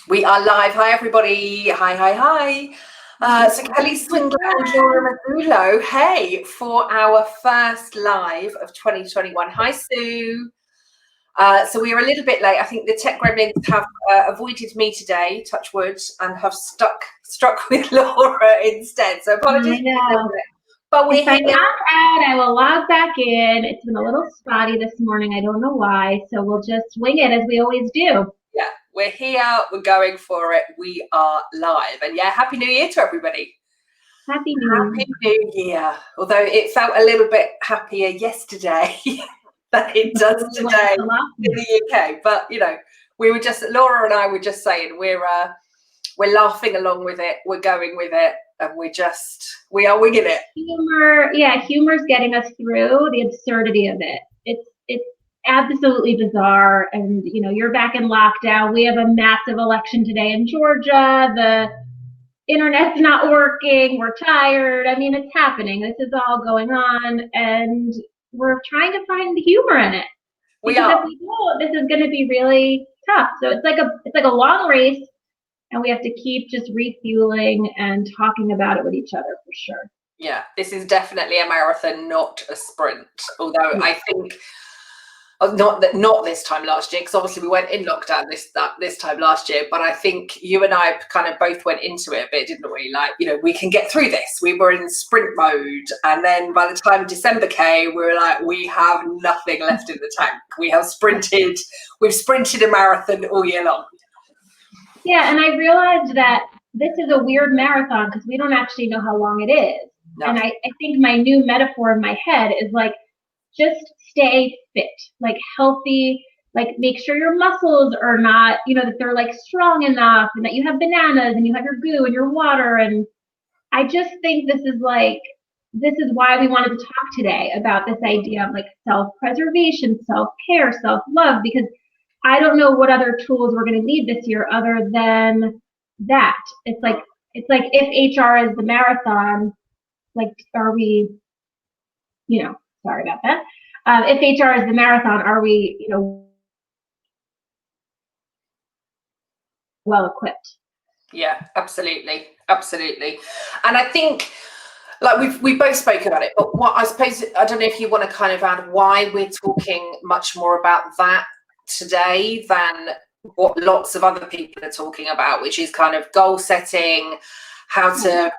We are live. Hi, everybody. Hi, hi, hi. So Kelly Swingler and Laura Mazzullo, hey, for our first live of 2021. Hi, Sue. So we are a little bit late. I think the tech gremlins have avoided me today, touch wood, and have struck with Laura instead. So apologies. But we're if I log out, I will log back in. It's been a little spotty this morning. I don't know why. So we'll just wing it as we always do. Yeah, we're here. We're going for it. We are live. And yeah, Happy New Year to everybody. Happy New Year. Although it felt a little bit happier yesterday than it does today in the UK. But, you know, Laura and I were just saying, we're laughing along with it. We're going with it. And we are winging it. Humor's getting us through the absurdity of it. It's absolutely bizarre. And, you know, you're back in lockdown. We have a massive election today in Georgia. The internet's not working. We're tired. I mean, it's happening. This is all going on. And we're trying to find the humor in it. Because if we don't, this is going to be really tough. So it's like a long race. And we have to keep just refueling and talking about it with each other for sure. Yeah, this is definitely a marathon, not a sprint. Although I think not this time last year, because obviously we went in lockdown this time last year. But I think you and I kind of both went into it a bit, didn't we? Like, you know, we can get through this. We were in sprint mode, and then by the time December came, we were like, we have nothing left in the tank. We've sprinted a marathon all year long. Yeah, and I realized that this is a weird marathon because we don't actually know how long it is. No. And I think my new metaphor in my head is like, just stay fit, like healthy, like make sure your muscles are not, you know, that they're like strong enough and that you have bananas and you have your goo and your water. And I just think this is why we wanted to talk today about this idea of like self-preservation, self-care, self-love, because I don't know what other tools we're going to need this year other than that. It's like if HR is the marathon, like, are we, you know, sorry about that. If HR is the marathon, are we, you know, well equipped? Yeah, absolutely. Absolutely. And I think, like we've both spoken about it, but what I suppose, I don't know if you want to kind of add why we're talking much more about that today than what lots of other people are talking about, which is kind of goal setting, how to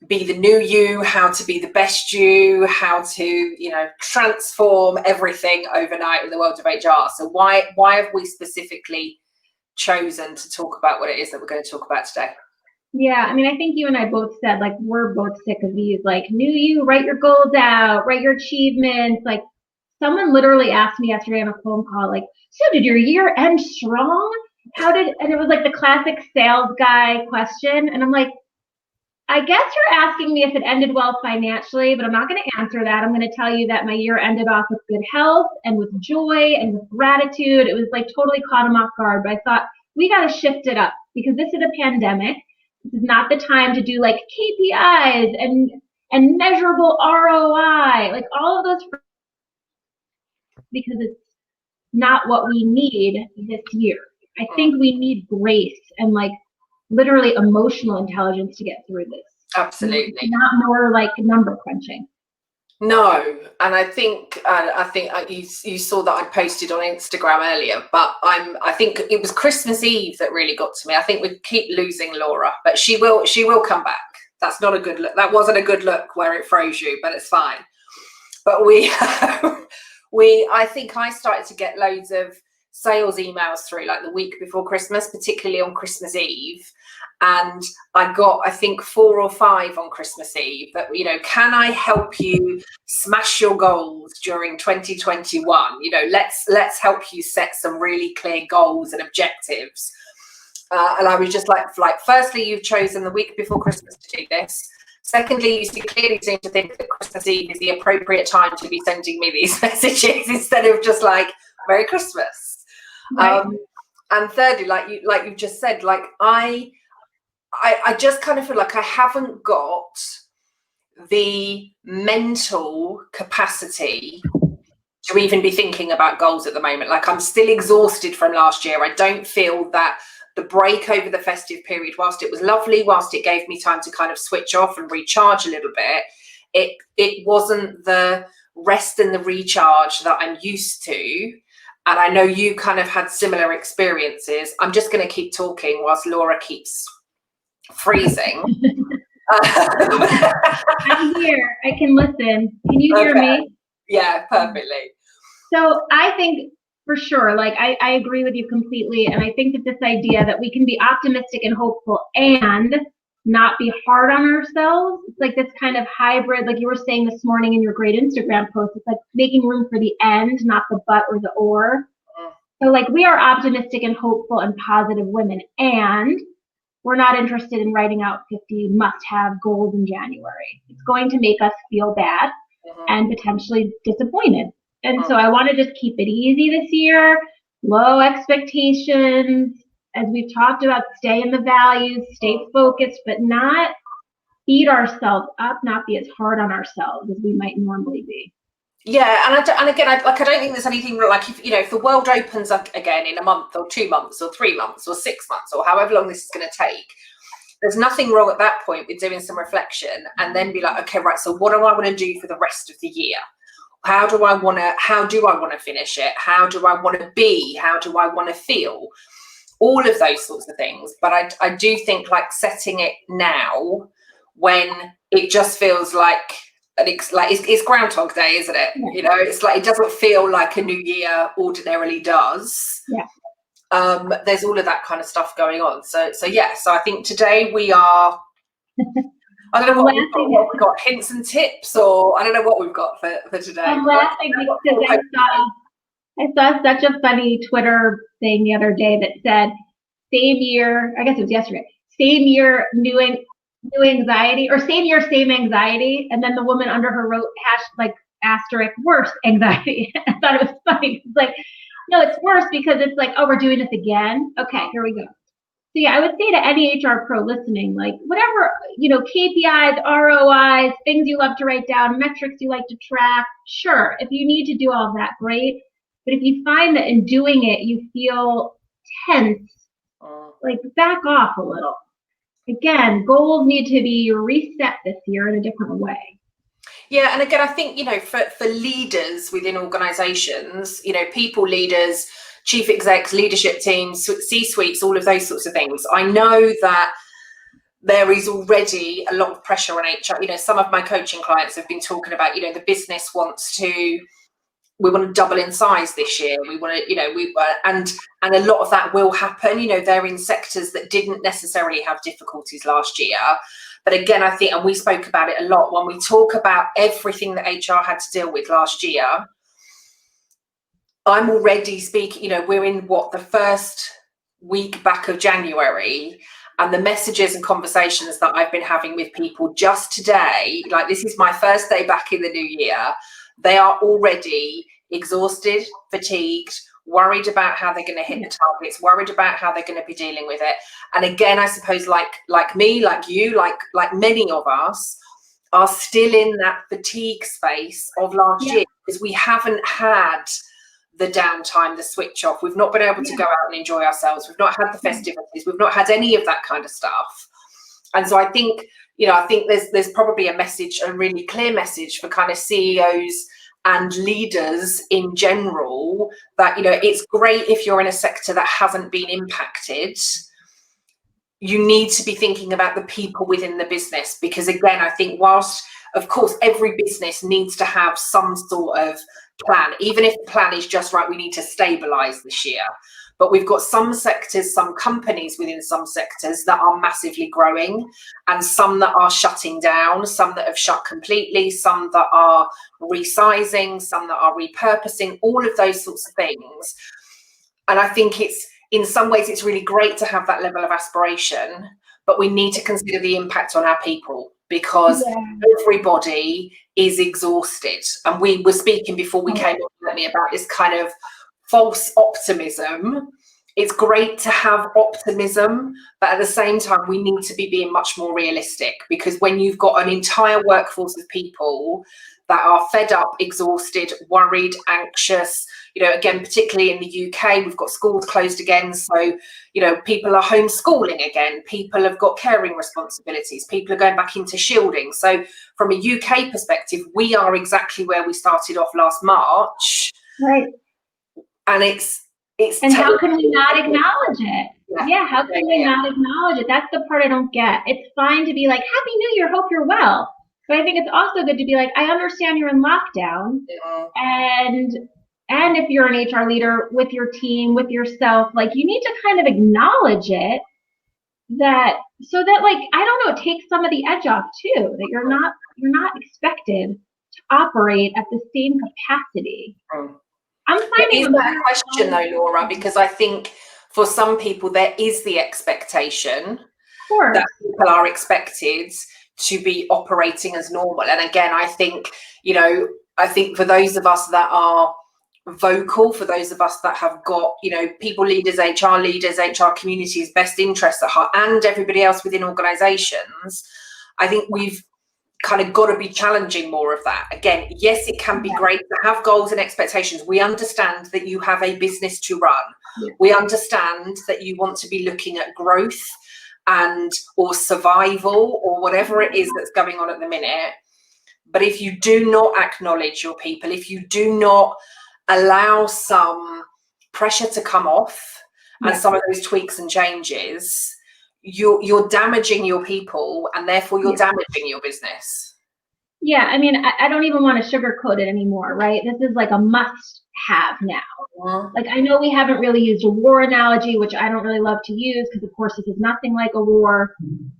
be the new you, how to be the best you, how to, you know, transform everything overnight in the world of HR. So why have we specifically chosen to talk about what it is that we're going to talk about today? Yeah, I mean, I think you and I both said, like, we're both sick of these, like, new you, write your goals out, write your achievements. Like, someone literally asked me yesterday on a phone call, like, so did your year end strong? And it was like the classic sales guy question. And I'm like, I guess you're asking me if it ended well financially, but I'm not going to answer that. I'm going to tell you that my year ended off with good health and with joy and with gratitude. It was like totally caught him off guard, but I thought we got to shift it up because this is a pandemic. This is not the time to do like KPIs and measurable ROI, like all of those, because it's not what we need this year. I think we need grace and like literally emotional intelligence to get through this. Absolutely. Not more like number crunching. No, and I think you saw that I posted on Instagram earlier, but I think it was Christmas Eve that really got to me. I think we keep losing Laura, but she will come back. That's not a good look. That wasn't a good look where it froze you, but it's fine. But I think I started to get loads of sales emails through like the week before Christmas, particularly on Christmas Eve. And I got, I think, 4 or 5 on Christmas Eve that, you know, can I help you smash your goals during 2021? You know, let's help you set some really clear goals and objectives. And I was just like, firstly, you've chosen the week before Christmas to do this. Secondly, you clearly seem to think that Christmas Eve is the appropriate time to be sending me these messages instead of just like, Merry Christmas. Right. And thirdly, like you've just said, like I just kind of feel like I haven't got the mental capacity to even be thinking about goals at the moment. Like I'm still exhausted from last year. I don't feel that the break over the festive period, whilst it was lovely, whilst it gave me time to kind of switch off and recharge a little bit, it wasn't the rest and the recharge that I'm used to. And I know you kind of had similar experiences. I'm just going to keep talking whilst Laura keeps freezing. I'm here. I can listen. Can you hear me? Yeah, perfectly. So I think for sure, like I agree with you completely. And I think that this idea that we can be optimistic and hopeful and not be hard on ourselves, it's like this kind of hybrid, like you were saying this morning in your great Instagram post, it's like making room for the end, not the but or the or. So like we are optimistic and hopeful and positive women, and we're not interested in writing out 50 must-have goals in January. It's going to make us feel bad and potentially disappointed. And so I want to just keep it easy this year, low expectations. As we've talked about, stay in the values, stay focused, but not beat ourselves up, not be as hard on ourselves as we might normally be. Yeah, and I don't think there's anything like if the world opens up again in a month or 2 months or 3 months or 6 months or however long this is going to take, there's nothing wrong at that point with doing some reflection and then be like, okay, right, so what do I want to do for the rest of the year? How do I want to finish it? How do I want to be? How do I want to feel? All of those sorts of things. But I do think like setting it now when it just feels like it's Groundhog Day, isn't it? Yeah. It's like it doesn't feel like a new year ordinarily does. Yeah. There's all of that kind of stuff going on. So I think today we are I don't know what we've got, hints and tips, or I don't know what we've got for today. I'm laughing because I saw such a funny Twitter thing the other day that said, same year, I guess it was yesterday, same year, new anxiety, or same year, same anxiety. And then the woman under her wrote asterisk worse anxiety. I thought it was funny. It's like, no, it's worse because it's like, oh, we're doing this again. Okay, here we go. So yeah, I would say to any HR pro listening, like whatever, KPIs, ROIs, things you love to write down, metrics you like to track, sure. If you need to do all of that, great. But if you find that in doing it, you feel tense, like back off a little. Again, goals need to be reset this year in a different way. Yeah, and again, I think, for leaders within organizations, people leaders, chief execs, leadership teams, C-suites, all of those sorts of things. I know that there is already a lot of pressure on HR. Some of my coaching clients have been talking about, the business we want to double in size this year. We want to, and a lot of that will happen. They're in sectors that didn't necessarily have difficulties last year. But again, I think, and we spoke about it a lot, when we talk about everything that HR had to deal with last year, I'm already speaking, we're in the first week back of January, and the messages and conversations that I've been having with people just today, like this is my first day back in the new year, they are already exhausted, fatigued, worried about how they're going to hit the targets, worried about how they're going to be dealing with it. And again, I suppose like me, like you, like many of us are still in that fatigue space of last year, because we haven't had the downtime, the switch off. We've not been able to go out and enjoy ourselves. We've not had the festivities. We've not had any of that kind of stuff. And so I think, there's probably a really clear message for kind of CEOs and leaders in general that, it's great if you're in a sector that hasn't been impacted. You need to be thinking about the people within the business, because again, I think whilst, of course, every business needs to have some sort of plan, even if the plan is just right, we need to stabilize this year. But we've got some sectors, some companies within some sectors that are massively growing, and some that are shutting down, some that have shut completely, some that are resizing, some that are repurposing, all of those sorts of things. And I think in some ways, it's really great to have that level of aspiration, but we need to consider the impact on our people, because everybody is exhausted. And we were speaking before we came up with me about this kind of false optimism. It's great to have optimism, but at the same time, we need to be being much more realistic, because when you've got an entire workforce of people that are fed up, exhausted, worried, anxious, you know, again, particularly in the UK, we've got schools closed again. So, you know, people are homeschooling again. People have got caring responsibilities. People are going back into shielding. So from a UK perspective, we are exactly where we started off last March. Right. And it's and how can we not acknowledge it? Yeah, how can we not acknowledge it? That's the part I don't get. It's fine to be like, Happy New Year, hope you're well. But I think it's also good to be like, I understand you're in lockdown. And if you're an HR leader with your team, with yourself, like you need to kind of acknowledge it, that so that, like, I don't know, it takes some of the edge off too, that you're not expected to operate at the same capacity. I'm finding it is that question though, Laura, because I think for some people there is the expectation that people are expected to be operating as normal. And again, I think, you know, I think for those of us that are vocal, for those of us that have got, you know, people leaders, HR communities, best interests at heart, and everybody else within organizations, I think we've kind of got to be challenging more of that. Again, yes, it can be great to have goals and expectations. We understand that you have a business to run. We understand that you want to be looking at growth and or survival or whatever it is that's going on at the minute. But if you do not acknowledge your people, if you do not allow some pressure to come off and some of those tweaks and changes, you're damaging your people, and therefore you're damaging your business. Yeah, I mean, I don't even want to sugarcoat it anymore, right? This is like a must-have now. Like, I know we haven't really used a war analogy, which I don't really love to use because, of course, this is nothing like a war.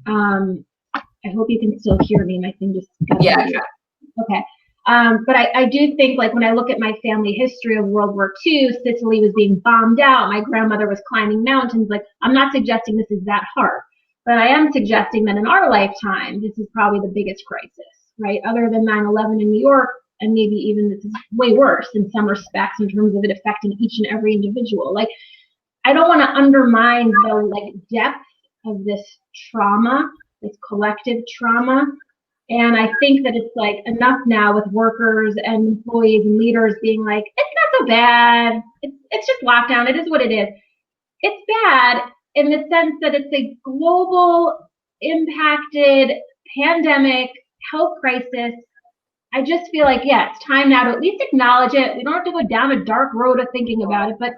I hope you can still hear me. My thing just got okay. But I do think, like, when I look at my family history of World War II, Sicily was being bombed out. My grandmother was climbing mountains. Like, I'm not suggesting this is that hard, but I am suggesting that in our lifetime, this is probably the biggest crisis, right? Other than 9/11 in New York, and maybe even this is way worse in some respects in terms of it affecting each and every individual. Like, I don't want to undermine the, like, depth of this trauma, this collective trauma. And I think that it's like enough now with workers and employees and leaders being like, it's not so bad. It's just lockdown. It is what it is. It's bad in the sense that it's a global impacted pandemic health crisis. I just feel like, yeah, it's time now to at least acknowledge it. We don't have to go down a dark road of thinking about it, but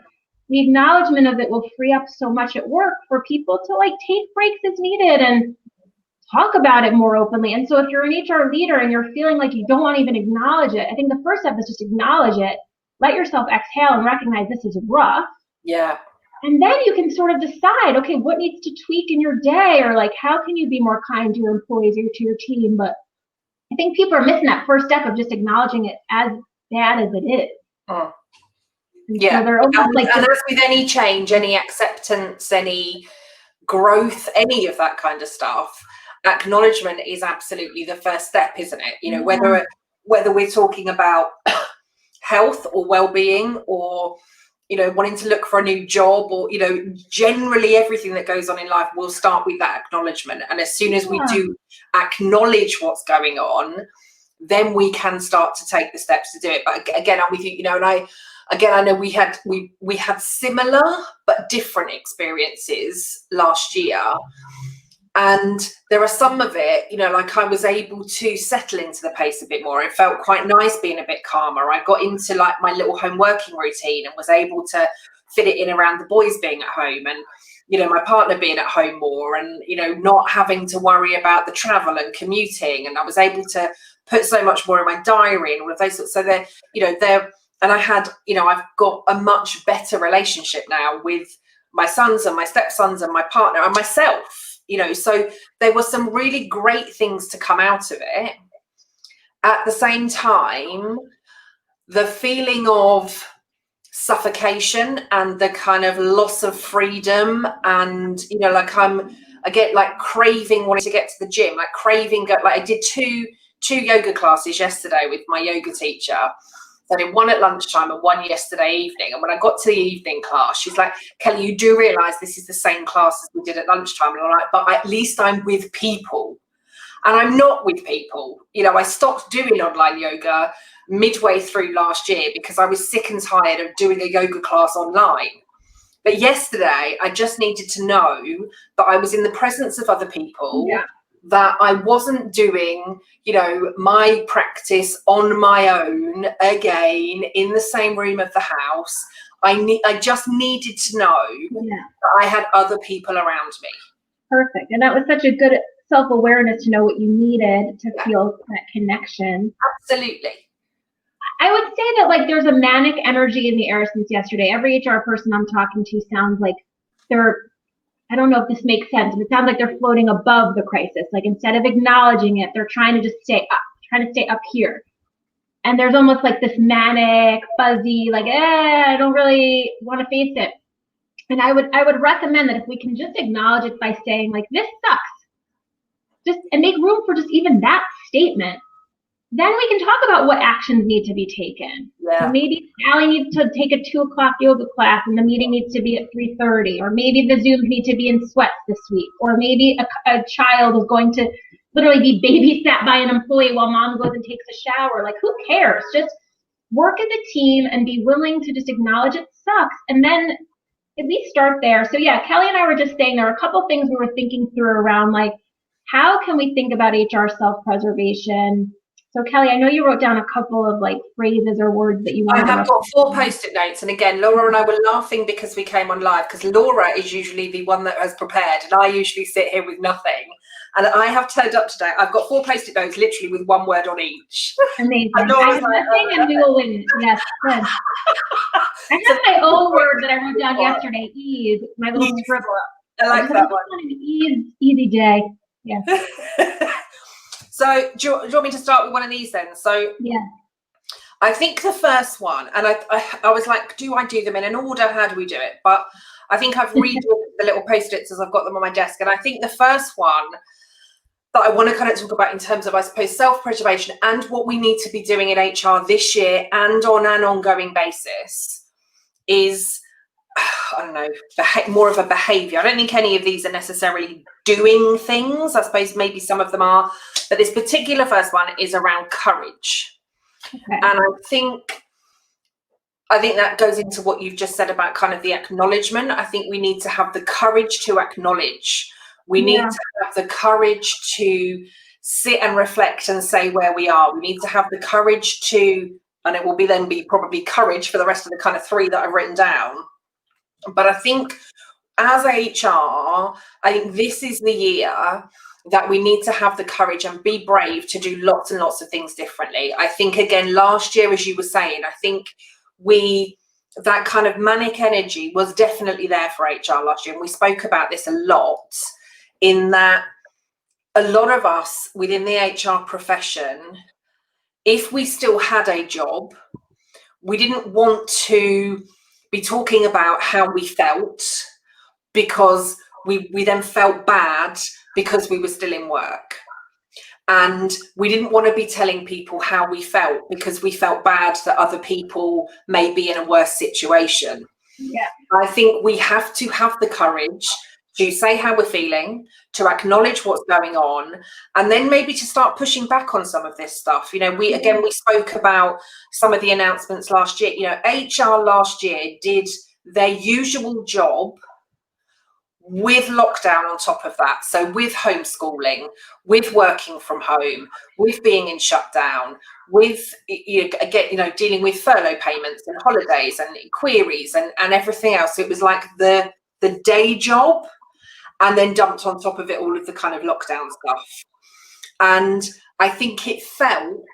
the acknowledgement of it will free up so much at work for people to, like, take breaks as needed and talk about it more openly. And so if you're an HR leader and you're feeling like you don't want to even acknowledge it, I think the first step is just acknowledge it, let yourself exhale and recognize this is rough. Yeah. And then you can sort of decide, okay, what needs to tweak in your day, or like, how can you be more kind to your employees or to your team? But I think people are missing that first step of just acknowledging it as bad as it is. Yeah. So they're almost like, and as with any change, any acceptance, any growth, any of that kind of stuff, acknowledgement is absolutely the first step, isn't it? You know, whether we're talking about health or well-being, or, you know, wanting to look for a new job, or, you know, generally everything that goes on in life will start with that acknowledgement. And as soon as we do acknowledge what's going on, then we can start to take the steps to do it. But again, I'm with you, you know, and I know we had similar but different experiences last year. And there are some of it, you know, like I was able to settle into the pace a bit more. It felt quite nice being a bit calmer. I got into, like, my little home working routine and was able to fit it in around the boys being at home, and, you know, my partner being at home more, and, you know, not having to worry about the travel and commuting. And I was able to put so much more in my diary and all of those sorts. So they're, you know, and I had, you know, I've got a much better relationship now with my sons and my stepsons and my partner and myself. You know, so there were some really great things to come out of it. At the same time, the feeling of suffocation and the kind of loss of freedom, and, you know, like I get like craving wanting to get to the gym, like craving, like I did two yoga classes yesterday with my yoga teacher. I did one at lunchtime and one yesterday evening. And when I got to the evening class, she's like, Kelly, you do realise this is the same class as we did at lunchtime? And I'm like, but at least I'm with people. And I'm not with people. You know, I stopped doing online yoga midway through last year because I was sick and tired of doing a yoga class online. But yesterday, I just needed to know that I was in the presence of other people, that I wasn't doing, you know, my practice on my own again in the same room of the house. I just needed to know that I had other people around me. Perfect. And that was such a good self-awareness to know what you needed to feel that connection. Absolutely. I would say that like there's a manic energy in the air since yesterday. Every HR person I'm talking to sounds like they're, I don't know if this makes sense, but it sounds like they're floating above the crisis. Like instead of acknowledging it, they're trying to just stay up here. And there's almost like this manic, fuzzy, like, I don't really want to face it. And I would recommend that if we can just acknowledge it by saying like, this sucks, and make room for just even that statement, then we can talk about what actions need to be taken. So maybe Allie needs to take a 2:00 yoga class and the meeting needs to be at 3:30, or maybe the Zooms need to be in sweats this week, or maybe a child is going to literally be babysat by an employee while mom goes and takes a shower. Like, who cares? Just work as a team and be willing to just acknowledge it sucks, and then at least start there. So yeah, Kelly and I were just saying there are a couple things we were thinking through around like, how can we think about HR self-preservation? So Kelly, I know you wrote down a couple of like phrases or words that you wanted. I have got 4 Post-it notes, and again, Laura and I were laughing because we came on live, because Laura is usually the one that has prepared, and I usually sit here with nothing. And I have turned up today. I've got 4 Post-it notes, literally with 1 word on each. Amazing. I have nothing, and we will win. Yes, good. I have my own word that I wrote down yesterday. Ease. My little scribble. I like that one. An easy day. Yeah. So do you want me to start with one of these then? So yeah, I think the first one, and I was like, do I do them in an order? How do we do it? But I think I've read the little Post-its as I've got them on my desk. And I think the first one that I want to kind of talk about in terms of, I suppose, self-preservation and what we need to be doing in HR this year and on an ongoing basis is, I don't know, more of a behavior. I don't think any of these are necessarily doing things. I suppose maybe some of them are, but this particular first one is around courage. Okay. And I think that goes into what you've just said about kind of the acknowledgement. I think we need to have the courage to acknowledge. We need to have the courage to sit and reflect and say where we are. We need to have the courage to, and it will then be probably courage for the rest of the kind of 3 that I've written down. But I think as HR, I think this is the year that we need to have the courage and be brave to do lots and lots of things differently. I think, again, last year, as you were saying, I think that kind of manic energy was definitely there for HR last year. And we spoke about this a lot, in that a lot of us within the HR profession, if we still had a job, we didn't want to be talking about how we felt, because we then felt bad because we were still in work. And we didn't want to be telling people how we felt because we felt bad that other people may be in a worse situation. Yeah. I think we have to have the courage to say how we're feeling, to acknowledge what's going on, and then maybe to start pushing back on some of this stuff. You know, we spoke about some of the announcements last year. You know, HR last year did their usual job with lockdown on top of that. So with homeschooling, with working from home, with being in shutdown, with, dealing with furlough payments and holidays and queries and everything else. It was like the day job, and then dumped on top of it all of the kind of lockdown stuff. And I think it felt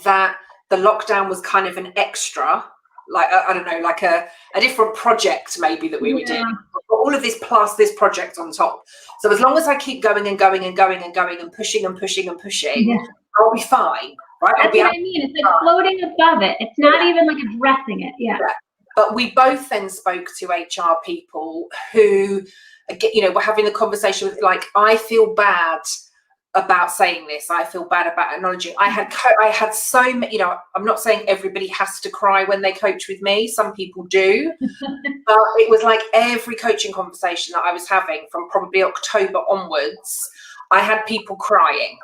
that the lockdown was kind of an extra, like, I don't know, like a different project maybe that we were doing. All of this plus this project on top. So as long as I keep going and going and going and going and pushing and pushing and pushing, I'll be fine, right? That's what I mean. It's like floating above it. It's not even like addressing it. Yeah. But we both then spoke to HR people who, were having the conversation with, like, I feel bad about saying this. I feel bad about acknowledging. I had so many, I'm not saying everybody has to cry when they coach with me. Some people do. But it was like every coaching conversation that I was having from probably October onwards, I had people crying.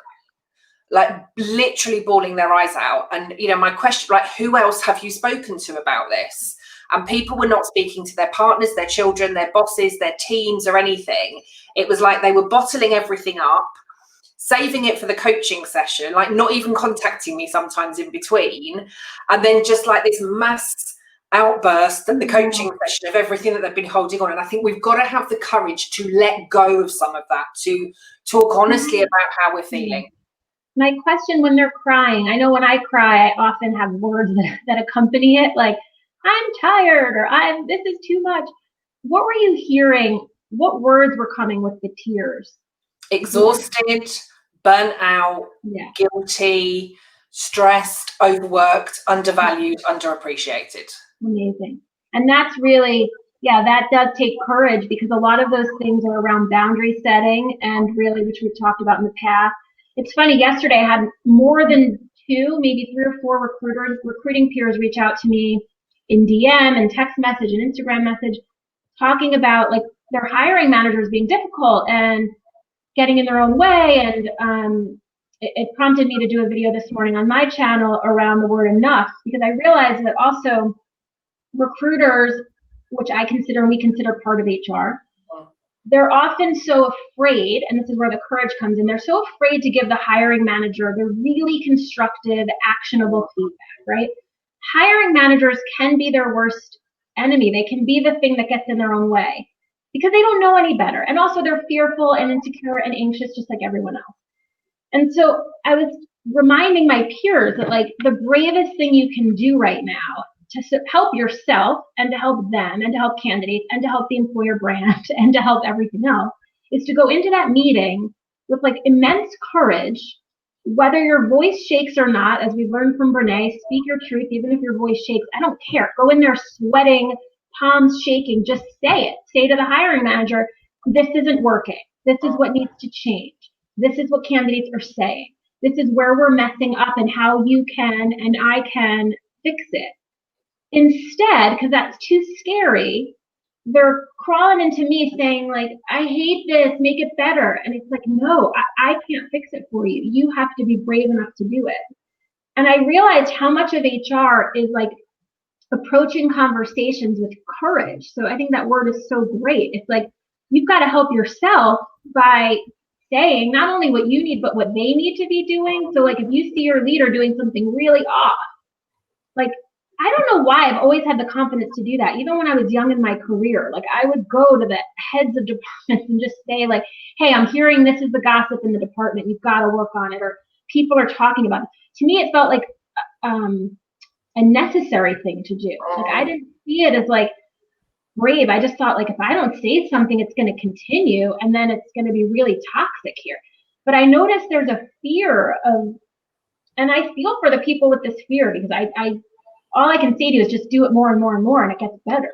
like literally bawling their eyes out. And, you know, my question, like, who else have you spoken to about this? And people were not speaking to their partners, their children, their bosses, their teams or anything. It was like they were bottling everything up, saving it for the coaching session, like not even contacting me sometimes in between. And then just like this mass outburst at the coaching session of everything that they've been holding on. And I think we've got to have the courage to let go of some of that, to talk honestly about how we're feeling. My question when they're crying, I know when I cry, I often have words that accompany it, like, I'm tired, or this is too much. What were you hearing? What words were coming with the tears? Exhausted, burnt out, guilty, stressed, overworked, undervalued, underappreciated. Amazing. And that's really, that does take courage, because a lot of those things are around boundary setting, and really, which we've talked about in the past. It's funny, yesterday I had more than 2, maybe 3 or 4 recruiting peers reach out to me in DM and text message and Instagram message, talking about like their hiring managers being difficult and getting in their own way. And it prompted me to do a video this morning on my channel around the word enough, because I realized that also recruiters, which I consider and we consider part of HR, they're often so afraid, and this is where the courage comes in, they're so afraid to give the hiring manager the really constructive, actionable feedback, right? Hiring managers can be their worst enemy. They can be the thing that gets in their own way, because they don't know any better. And also they're fearful and insecure and anxious, just like everyone else. And so I was reminding my peers that like the bravest thing you can do right now to help yourself and to help them and to help candidates and to help the employer brand and to help everything else is to go into that meeting with like immense courage, whether your voice shakes or not. As we learned from Brene, speak your truth, even if your voice shakes. I don't care. Go in there sweating, palms shaking, just say it. Say to the hiring manager, this isn't working. This is what needs to change. This is what candidates are saying. This is where we're messing up and how you can and I can fix it. Instead, because that's too scary, they're crawling into me saying like, I hate this, make it better. And it's like, no, I can't fix it for you. You have to be brave enough to do it. And I realized how much of HR is like approaching conversations with courage. So I think that word is so great. It's like, you've got to help yourself by saying not only what you need, but what they need to be doing. So like if you see your leader doing something really off, like, I don't know why I've always had the confidence to do that. Even when I was young in my career, like I would go to the heads of departments and just say like, hey, I'm hearing this is the gossip in the department. You've got to work on it. Or people are talking about it. To me, it felt like a necessary thing to do. Like I didn't see it as like brave. I just thought like, if I don't say something, it's going to continue. And then it's going to be really toxic here. But I noticed there's a fear of, and I feel for the people with this fear, because all I can say to you is just do it more and more and more, and it gets better.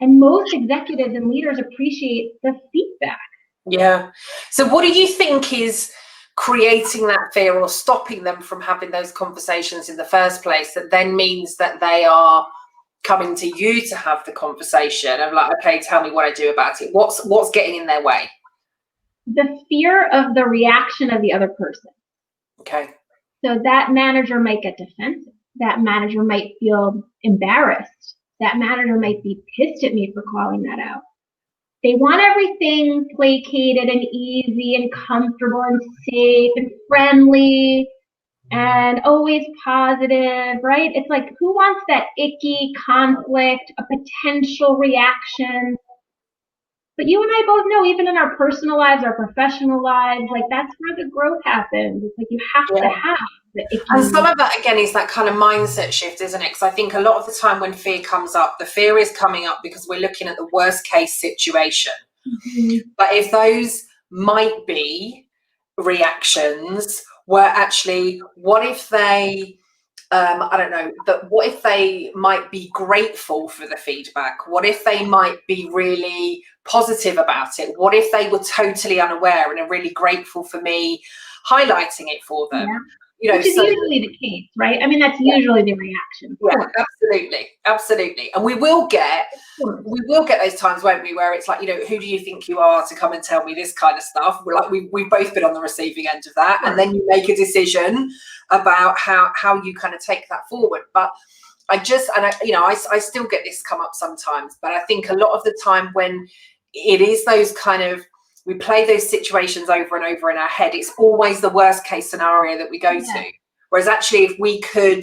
And most executives and leaders appreciate the feedback. Yeah. So what do you think is creating that fear or stopping them from having those conversations in the first place, that then means that they are coming to you to have the conversation of like, okay, tell me what I do about it? What's getting in their way? The fear of the reaction of the other person. Okay. So that manager might get defensive. That manager might feel embarrassed. That manager might be pissed at me for calling that out. They want everything placated and easy and comfortable and safe and friendly and always positive, right? It's like, who wants that icky conflict, a potential reaction? But you and I both know, even in our personal lives, our professional lives, like that's where the growth happens. It's like you have to have the icky. And some of that, again, is that kind of mindset shift, isn't it? Because I think a lot of the time when fear comes up, the fear is coming up because we're looking at the worst case situation. But if those might be reactions were actually, what if they... I don't know, but what if they might be grateful for the feedback? What if they might be really positive about it? What if they were totally unaware and are really grateful for me highlighting it for them? You know, which is so usually the case, right? I mean, that's usually the reaction. yeah, absolutely. And we will get those times, won't we, where it's like, you know, who do you think you are to come and tell me this kind of stuff? We're like, we've both been on the receiving end of that. And then you make a decision about how you kind of take that forward. But I still get this come up sometimes, but I think a lot of the time when it is those kind of, we play those situations over and over in our head, it's always the worst case scenario that we go to. Whereas actually, if we could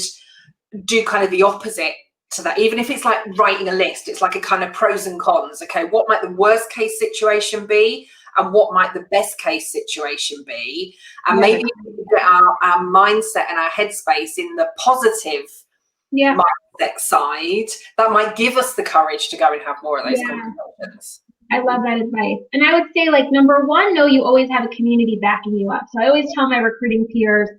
do kind of the opposite to that, even if it's like writing a list, it's like a kind of pros and cons. Okay, what might the worst case situation be, and what might the best case situation be? And maybe get our mindset and our headspace in the positive mindset side, that might give us the courage to go and have more of those conversations. I love that advice. And I would say, like, number one, know you always have a community backing you up. So I always tell my recruiting peers,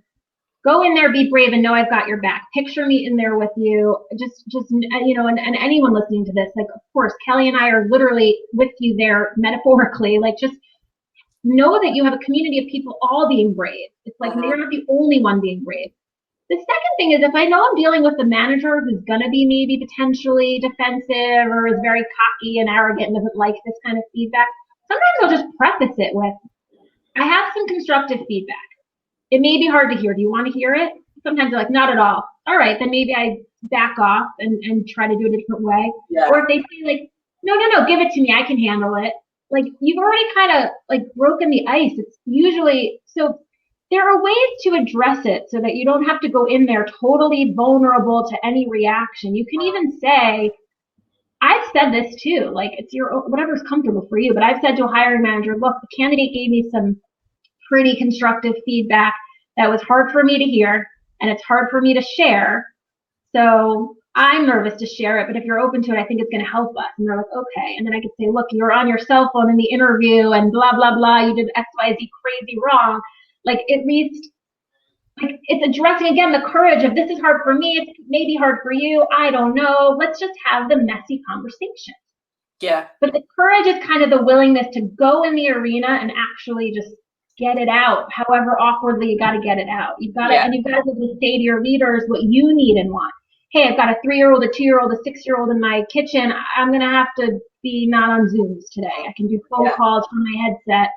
go in there, be brave, and know I've got your back. Picture me in there with you. Just you know, and anyone listening to this, like, of course, Kelly and I are literally with you there metaphorically. Like, just know that you have a community of people all being brave. It's like you're not the only one being brave. The second thing is, if I know I'm dealing with a manager who's going to be maybe potentially defensive or is very cocky and arrogant and doesn't like this kind of feedback, sometimes I'll just preface it with, I have some constructive feedback. It may be hard to hear. Do you want to hear it? Sometimes they're like, not at all. All right, then maybe I back off and try to do it a different way. Yeah. Or if they say like, no, give it to me. I can handle it. Like, you've already kind of like broken the ice. It's usually, so there are ways to address it so that you don't have to go in there totally vulnerable to any reaction. You can even say, I've said this too, like, it's your, whatever's comfortable for you, but I've said to a hiring manager, look, the candidate gave me some pretty constructive feedback that was hard for me to hear, and it's hard for me to share. So I'm nervous to share it, but if you're open to it, I think it's going to help us. And they're like, okay. And then I could say, look, you were on your cell phone in the interview and blah, blah, blah. You did X, Y, Z crazy wrong. Like, at least, like, it's addressing, again, the courage of, this is hard for me. It's maybe hard for you. I don't know. Let's just have the messy conversation. Yeah. But the courage is kind of the willingness to go in the arena and actually just get it out. However awkwardly, you got to get it out. You've got to, and you've got to be able to say to your leaders what you need and want. Hey, I've got a 3-year-old, a 2-year-old, a 6-year-old in my kitchen. I'm going to have to be not on Zooms today. I can do phone calls from my headset.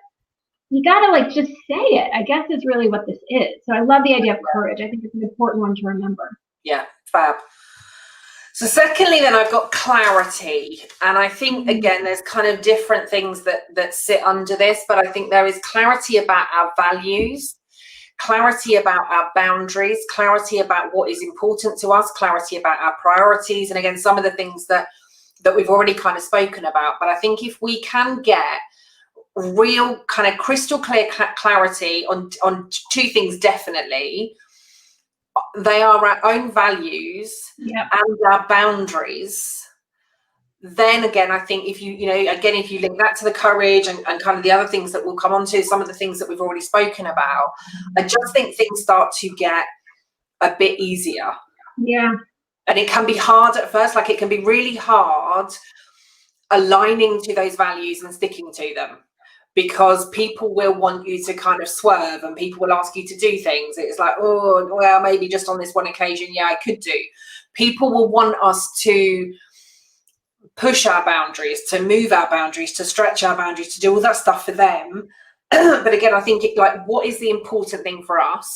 You got to, like, just say it, I guess, is really what this is. So I love the idea of courage. I think it's an important one to remember. Yeah, fab. So secondly, then I've got clarity. And I think, again, there's kind of different things that sit under this, but I think there is clarity about our values, clarity about our boundaries, clarity about what is important to us, clarity about our priorities. And again, some of the things that we've already kind of spoken about. But I think if we can get real kind of crystal clear clarity on two things, definitely, they are our own values and our boundaries. Then again, I think if you link that to the courage and kind of the other things that we'll come on to, some of the things that we've already spoken about, I just think things start to get a bit easier. Yeah. And it can be hard at first, like it can be really hard aligning to those values and sticking to them, because people will want you to kind of swerve and people will ask you to do things. It's like, oh, well, maybe just on this one occasion, I could do. People will want us to push our boundaries, to move our boundaries, to stretch our boundaries, to do all that stuff for them. But again, I think what is the important thing for us?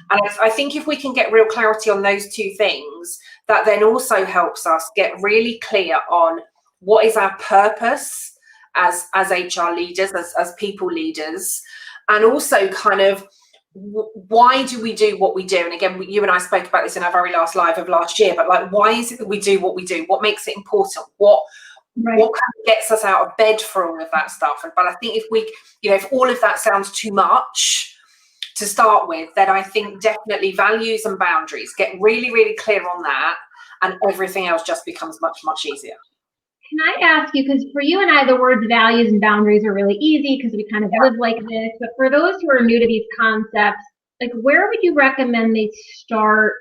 And I think if we can get real clarity on those two things, that then also helps us get really clear on what is our purpose as HR leaders, as people leaders, and also kind of why do we do what we do? And again, you and I spoke about this in our very last live of last year, but like, why is it that we do what we do? What makes it important? What kind of gets us out of bed for all of that stuff? But I think if all of that sounds too much to start with, then I think definitely values and boundaries, get really, really clear on that, and everything else just becomes much, much easier. Can I ask you, because for you and I, the words values and boundaries are really easy because we kind of live like this, but for those who are new to these concepts, like, where would you recommend they start,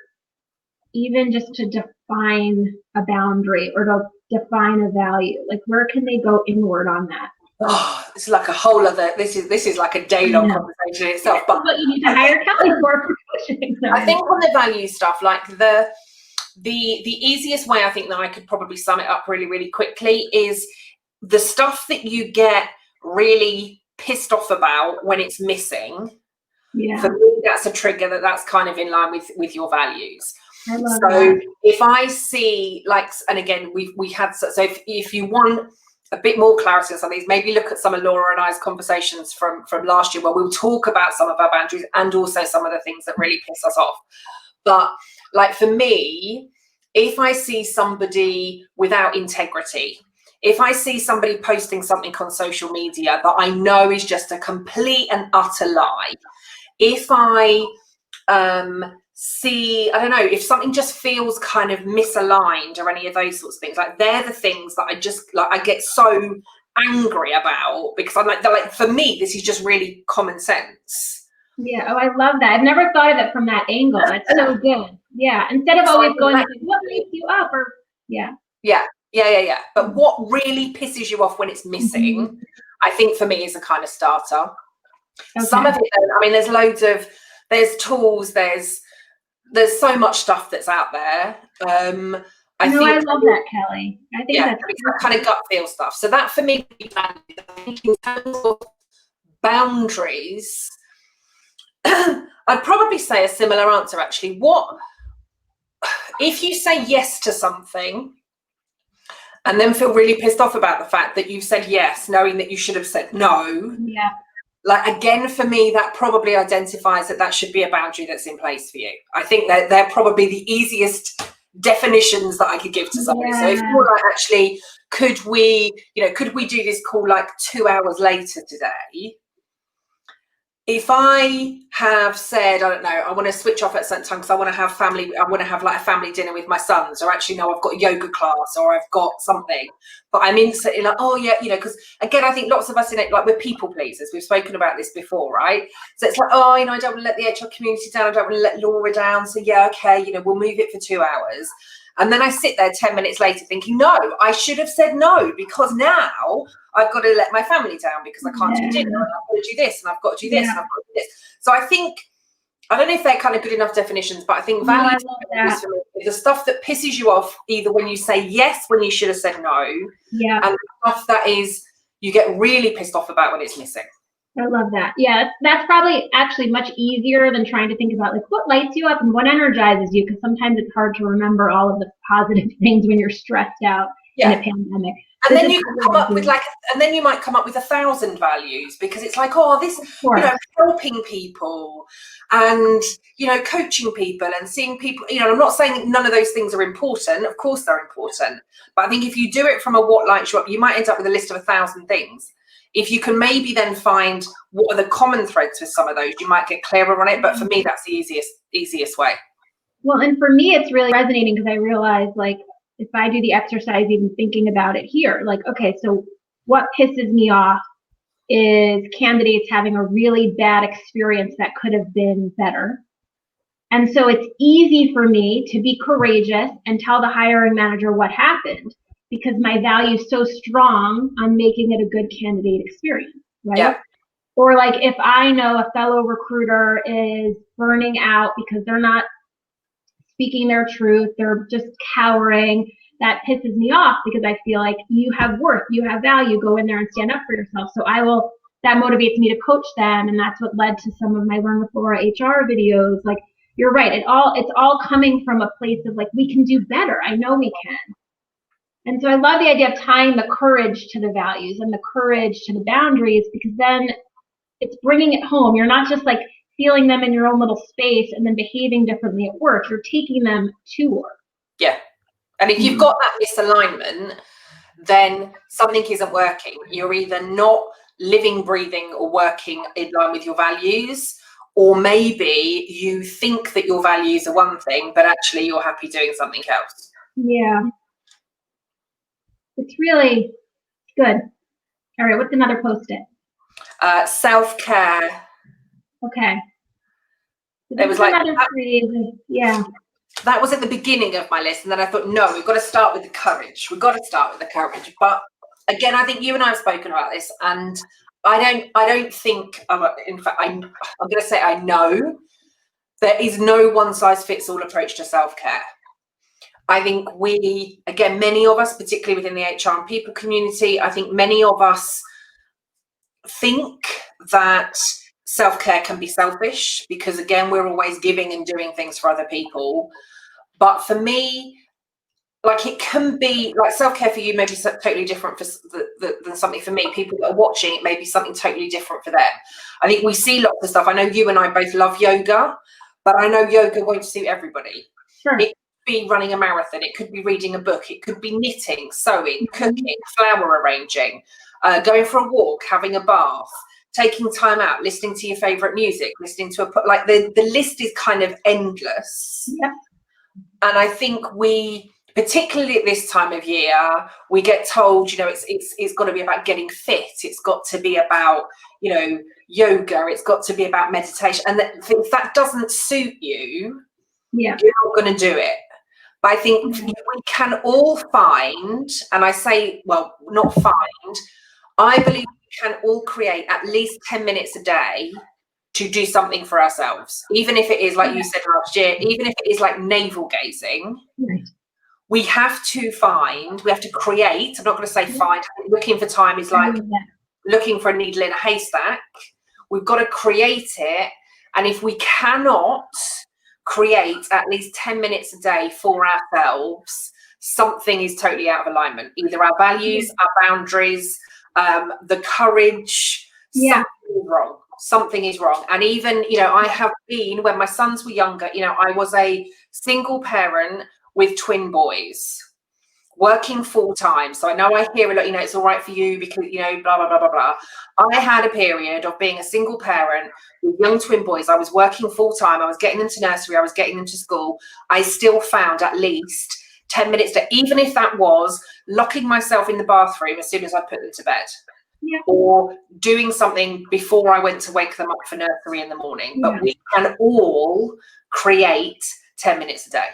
even just to define a boundary or to define a value? Like, where can they go inward on that? Oh, this is like a whole other, this is like a day-long conversation in itself. But what you need to hire Kelly for. pushing them. I think on the value stuff, like the easiest way I think that I could probably sum it up really, really quickly is the stuff that you get really pissed off about when it's missing. Yeah. For me, that's a trigger that's kind of in line with your values. I love So that. if I see, like, and again, we had, so if you want a bit more clarity on some of these, maybe look at some of Laura and I's conversations from last year, where we'll talk about some of our boundaries and also some of the things that really piss us off. But like for me, if I see somebody without integrity, if I see somebody posting something on social media that I know is just a complete and utter lie, if I see, I don't know, if something just feels kind of misaligned or any of those sorts of things, like they're the things that I just, like, I get so angry about, because I'm like, they're like, for me, this is just really common sense. Yeah. Oh, I love that. I've never thought of it from that angle. That's so good. Yeah. Instead of always going, like, what makes you up? Or yeah. But what really pisses you off when it's missing, I think for me is a kind of starter. Okay. Some of it, I mean, there's tools, there's so much stuff that's out there. I love that, Kelly. I think that's that kind of gut feel stuff. So that for me, I think in terms of boundaries, I'd probably say a similar answer actually. What if you say yes to something and then feel really pissed off about the fact that you've said yes, knowing that you should have said no? Yeah. Like, again, for me, that probably identifies that should be a boundary that's in place for you. I think that they're probably the easiest definitions that I could give to somebody. Yeah. So if you're like, actually, could we do this call like 2 hours later today? If I have said, I don't know, I want to switch off at a certain time because I want to have like a family dinner with my sons, or actually, no, I've got a yoga class, or I've got something, but I'm instantly like, oh yeah, because again, I think lots of us in it, like, we're people pleasers. We've spoken about this before, right? So it's like, oh, I don't want to let the HR community down. I don't want to let Laura down. So yeah, okay, we'll move it for 2 hours. And then I sit there 10 minutes later thinking, no, I should have said no, because now I've got to let my family down because I can't do dinner, and I've got to do this, and I've got to do this, and I've got to do this. So I think, I don't know if they're kind of good enough definitions, but I think value is the stuff that pisses you off, either when you say yes when you should have said no, and the stuff that is you get really pissed off about when it's missing. I love that. Yeah, that's probably actually much easier than trying to think about like what lights you up and what energizes you, because sometimes it's hard to remember all of the positive things when you're stressed out in a pandemic. And then you come up with and then you might come up with 1,000 values, because it's like, oh, this, helping people and, coaching people and seeing people, I'm not saying none of those things are important. Of course they're important. But I think if you do it from a what lights you up, you might end up with a list of 1,000 things. If you can maybe then find what are the common threads with some of those, you might get clearer on it. But for me, that's the easiest way. Well, and for me, it's really resonating because I realize, like, if I do the exercise, even thinking about it here, like, okay, so what pisses me off is candidates having a really bad experience that could have been better. And so it's easy for me to be courageous and tell the hiring manager what happened, because my value is so strong on making it a good candidate experience, right? Yeah. Or like if I know a fellow recruiter is burning out because they're not speaking their truth, they're just cowering, that pisses me off, because I feel like you have worth, you have value, go in there and stand up for yourself. So that motivates me to coach them, and that's what led to some of my Learn with Laura HR videos. Like, you're right, it's all coming from a place of like, we can do better. I know we can. And so I love the idea of tying the courage to the values and the courage to the boundaries, because then it's bringing it home. You're not just like feeling them in your own little space and then behaving differently at work. You're taking them to work. Yeah. And if you've got that misalignment, then something isn't working. You're either not living, breathing, or working in line with your values, or maybe you think that your values are one thing, but actually you're happy doing something else. Yeah. It's really good. All right, what's another post-it? Self-care. Okay. It was like yeah. That was at the beginning of my list, and then I thought, no, we've got to start with the courage. We've got to start with the courage. But again, I think you and I have spoken about this, and I don't think. In fact, I'm going to say I know There is no one size fits all approach to self-care. I think again, many of us, particularly within the HR and people community, I think many of us think that self-care can be selfish because, again, we're always giving and doing things for other people. But for me, like, it can be like self-care for you may be totally different than something for me. People that are watching, it may be something totally different for them. I think we see lots of stuff. I know you and I both love yoga, but I know yoga won't suit everybody. Sure. It could be running a marathon. It could be reading a book. It could be knitting, sewing, cooking, flower arranging, going for a walk, having a bath, taking time out, listening to your favorite music, listening to like the list is kind of endless. Yeah. And I think particularly at this time of year, we get told, it's got to be about getting fit. It's got to be about, yoga. It's got to be about meditation. And if that doesn't suit you, you're not going to do it. But I think we can all find, and I say, well, not find, I believe we can all create at least 10 minutes a day to do something for ourselves. Even if it is, like you said last year, even if it is like navel gazing. Right. We have to create. I'm not going to say find. Looking for time is like looking for a needle in a haystack. We've got to create it. And if we cannot create at least 10 minutes a day for ourselves, something is totally out of alignment. Either our values, our boundaries, the courage, something is wrong. And even, I have been, when my sons were younger, I was a single parent with twin boys, working full time. So I know I hear a lot, it's all right for you because, blah, blah, blah, blah, blah. I had a period of being a single parent with young twin boys. I was working full time. I was getting them to nursery. I was getting them to school. I still found at least 10 minutes even if that was locking myself in the bathroom as soon as I put them to bed. Yeah. Or doing something before I went to wake them up for nursery in the morning. But we can all create 10 minutes a day.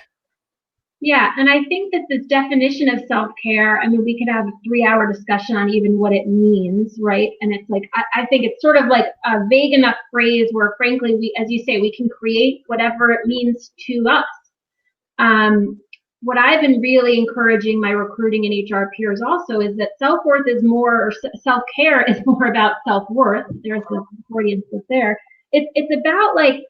Yeah, and I think that this definition of self-care, we could have a 3-hour discussion on even what it means, right? And it's like, I think it's sort of like a vague enough phrase where, frankly, we, as you say, we can create whatever it means to us. What I've been really encouraging my recruiting and HR peers also is that self-worth is more, or self-care is more about self-worth. There's the Freudian slip there. It's about like,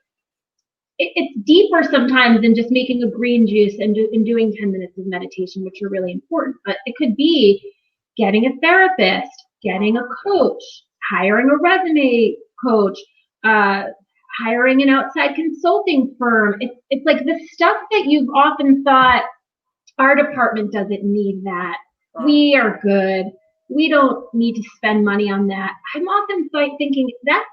it's deeper sometimes than just making a green juice and doing 10 minutes of meditation, which are really important. But it could be getting a therapist, getting a coach, hiring a resume coach, hiring an outside consulting firm. It's like the stuff that you've often thought, our department doesn't need that. We are good. We don't need to spend money on that. I'm often thinking that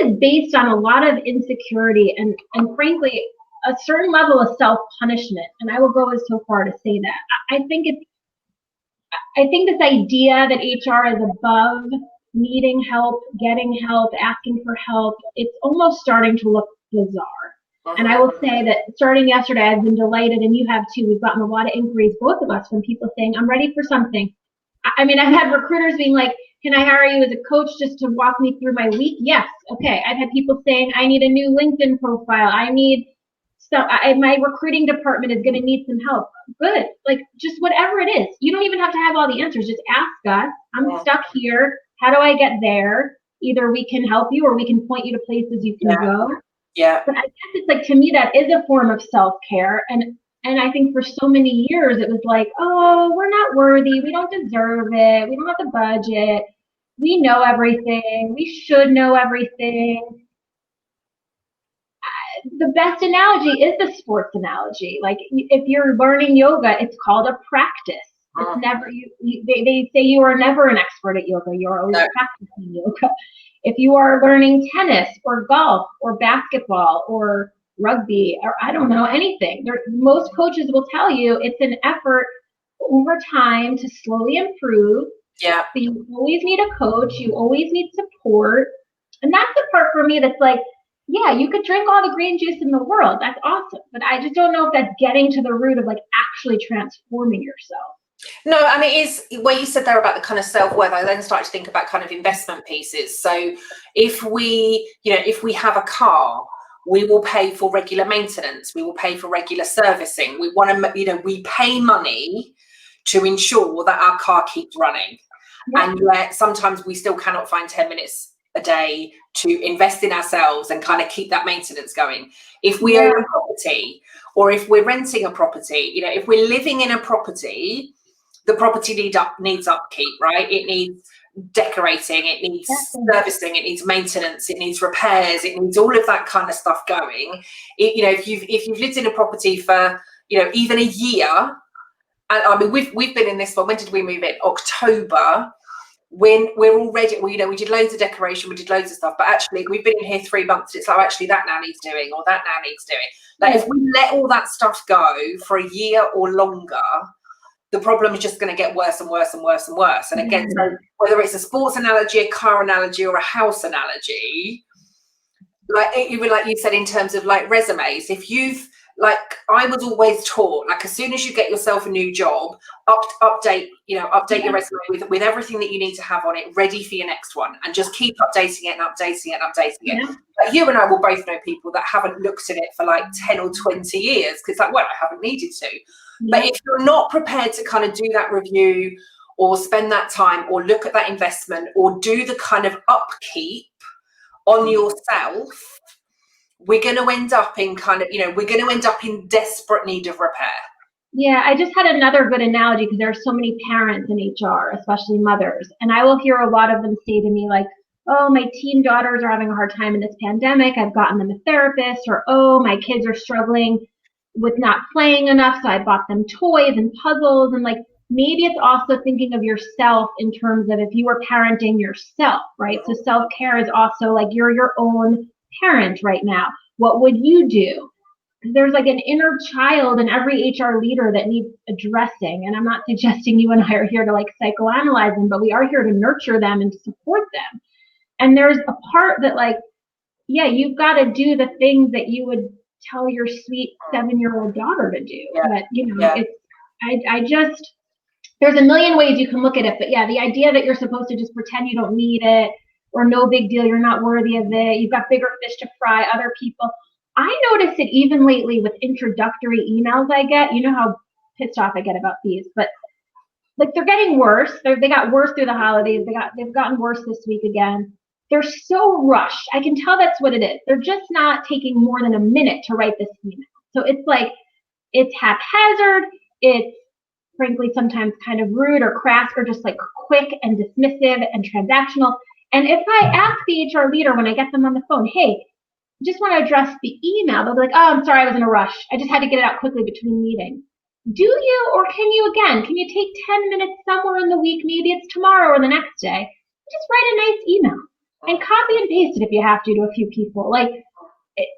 is based on a lot of insecurity and frankly, a certain level of self-punishment. And I will go as so far to say that. I think this idea that HR is above needing help, getting help, asking for help, it's almost starting to look bizarre. And I will say that starting yesterday, I've been delighted, and you have too. We've gotten a lot of inquiries, both of us, from people saying, I'm ready for something. I've had recruiters being like, can I hire you as a coach just to walk me through my week? Yes. Okay. I've had people saying, I need a new LinkedIn profile. I need stuff. My recruiting department is going to need some help. Good. Like, just whatever it is. You don't even have to have all the answers. Just ask us. I'm stuck here. How do I get there? Either we can help you or we can point you to places you can go. Yeah. But I guess it's like, to me, that is a form of self-care. And I think for so many years, it was like, oh, we're not worthy. We don't deserve it. We don't have the budget. We know everything. We should know everything. The best analogy is the sports analogy. Like, if you're learning yoga, it's called a practice. It's never, they say you are never an expert at yoga. You're always practicing yoga. If you are learning tennis or golf or basketball or rugby, or I don't know, anything. Most coaches will tell you it's an effort over time to slowly improve. Yeah. But you always need a coach. You always need support. And that's the part for me that's like, yeah, you could drink all the green juice in the world. That's awesome. But I just don't know if that's getting to the root of like actually transforming yourself. No, and it is where you said there about the kind of self-worth. I then started to think about kind of investment pieces. So if we have a car, we will pay for regular maintenance, we will pay for regular servicing. We want to, we pay money to ensure that our car keeps running. Yeah. And yet sometimes we still cannot find 10 minutes a day to invest in ourselves and kind of keep that maintenance going. If we own a property, or if we're renting a property, if we're living in a property, the property needs upkeep, right? It needs decorating, it needs servicing, it needs maintenance, it needs repairs, it needs all of that kind of stuff going. If you've lived in a property for even a year, and I mean we've been in this one. When did we move in? October. When we're already, we did loads of decoration, we did loads of stuff, but actually we've been in here 3 months. It's like, actually that now needs doing, or that now needs doing. Like if we let all that stuff go for a year or longer, the problem is just going to get worse and worse and worse and worse. And again, so whether it's a sports analogy, a car analogy, or a house analogy, even like you said, in terms of like resumes, if you've, like, I was always taught, like, as soon as you get yourself a new job, update your resume with everything that you need to have on it, ready for your next one, and just keep updating it and updating it and updating it. Yeah. Like, you and I will both know people that haven't looked at it for like 10 or 20 years because, like, well, I haven't needed to. Yeah. But if you're not prepared to kind of do that review or spend that time or look at that investment or do the kind of upkeep on yourself, we're going to end up in desperate need of repair. Yeah, I just had another good analogy because there are so many parents in HR, especially mothers. And I will hear a lot of them say to me like, oh, my teen daughters are having a hard time in this pandemic. I've gotten them a therapist. Or, oh, my kids are struggling with not playing enough, so I bought them toys and puzzles. And like, maybe it's also thinking of yourself in terms of if you were parenting yourself, right? So self-care is also like you're your own parent right now. What would you do? Because there's like an inner child in every HR leader that needs addressing. And I'm not suggesting you and I are here to like psychoanalyze them, but we are here to nurture them and to support them. And there's a part that like, yeah, you've got to do the things that you would tell your sweet 7-year-old daughter to do. Yeah. But it's, there's a million ways you can look at it. But yeah, the idea that you're supposed to just pretend you don't need it, or no big deal, you're not worthy of it, you've got bigger fish to fry, other people. I notice it even lately with introductory emails I get. You know how pissed off I get about these, but like they're getting worse. They got worse through the holidays. They've gotten worse this week again. They're so rushed. I can tell that's what it is. They're just not taking more than a minute to write this email. So it's like, it's haphazard. It's frankly sometimes kind of rude or crass or just like quick and dismissive and transactional. And if I ask the HR leader when I get them on the phone, hey, just want to address the email, they'll be like, oh, I'm sorry, I was in a rush. I just had to get it out quickly between meetings. Do you, or can you take 10 minutes somewhere in the week, maybe it's tomorrow or the next day, just write a nice email and copy and paste it if you have to a few people. Like,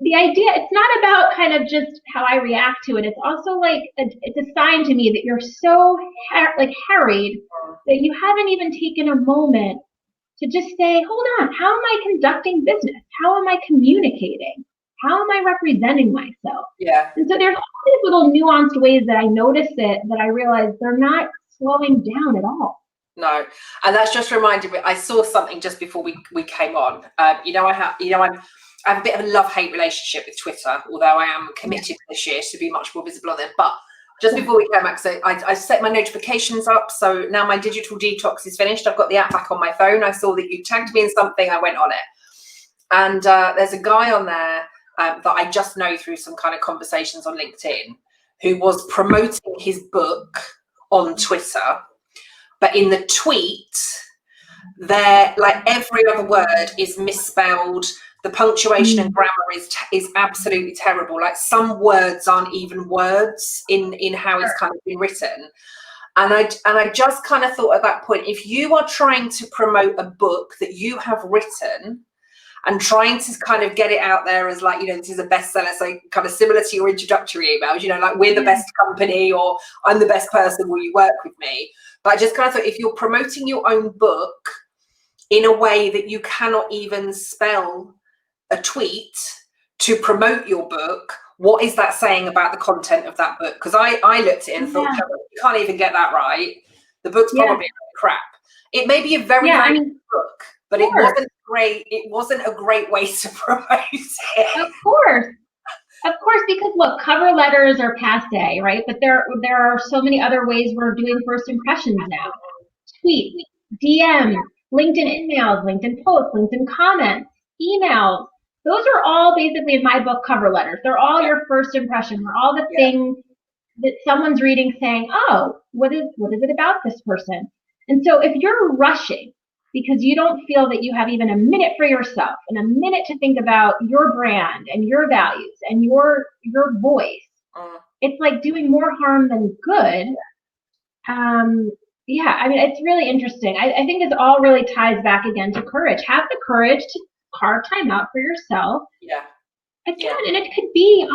the idea, it's not about kind of just how I react to it. It's also like, it's a sign to me that you're so harried that you haven't even taken a moment to just say, hold on, how am I conducting business? How am I communicating? How am I representing myself? Yeah. And so there's all these little nuanced ways that I notice it, that I realize they're not slowing down at all. No, and that's just reminded me. I saw something just before we came on. I have a bit of a love-hate relationship with Twitter, although I am committed this year to be much more visible on it. But just before we came back, so I set my notifications up. So now my digital detox is finished. I've got the app back on my phone. I saw that you tagged me in something. I went on it. And there's a guy on there that I just know through some kind of conversations on LinkedIn who was promoting his book on Twitter. But in the tweet, there, like every other word is misspelled. The punctuation and grammar is absolutely terrible. Like some words aren't even words in how it's kind of been written. And I just kind of thought at that point, if you are trying to promote a book that you have written and trying to kind of get it out there as like, this is a bestseller, so kind of similar to your introductory emails, like we're the best company or I'm the best person, will you work with me? But I just kind of thought, if you're promoting your own book in a way that you cannot even spell a tweet to promote your book, what is that saying about the content of that book? Because I looked at it and thought, you can't even get that right. The book's probably crap. It may be a very good book, but it wasn't great. It wasn't a great way to promote it. Of course. Of course, because look, cover letters are passe, right? But there are so many other ways we're doing first impressions now. Tweet, DM, LinkedIn emails, LinkedIn posts, LinkedIn comments, emails. Those are all basically, in my book, cover letters. They're all your first impression. They're all the things that someone's reading saying, oh, what is it about this person? And so if you're rushing because you don't feel that you have even a minute for yourself and a minute to think about your brand and your values and your voice, it's like doing more harm than good. Yeah, I mean, it's really interesting. I think it all really ties back again to courage. Have the courage to carve time out for yourself. Yeah. Again, and it could be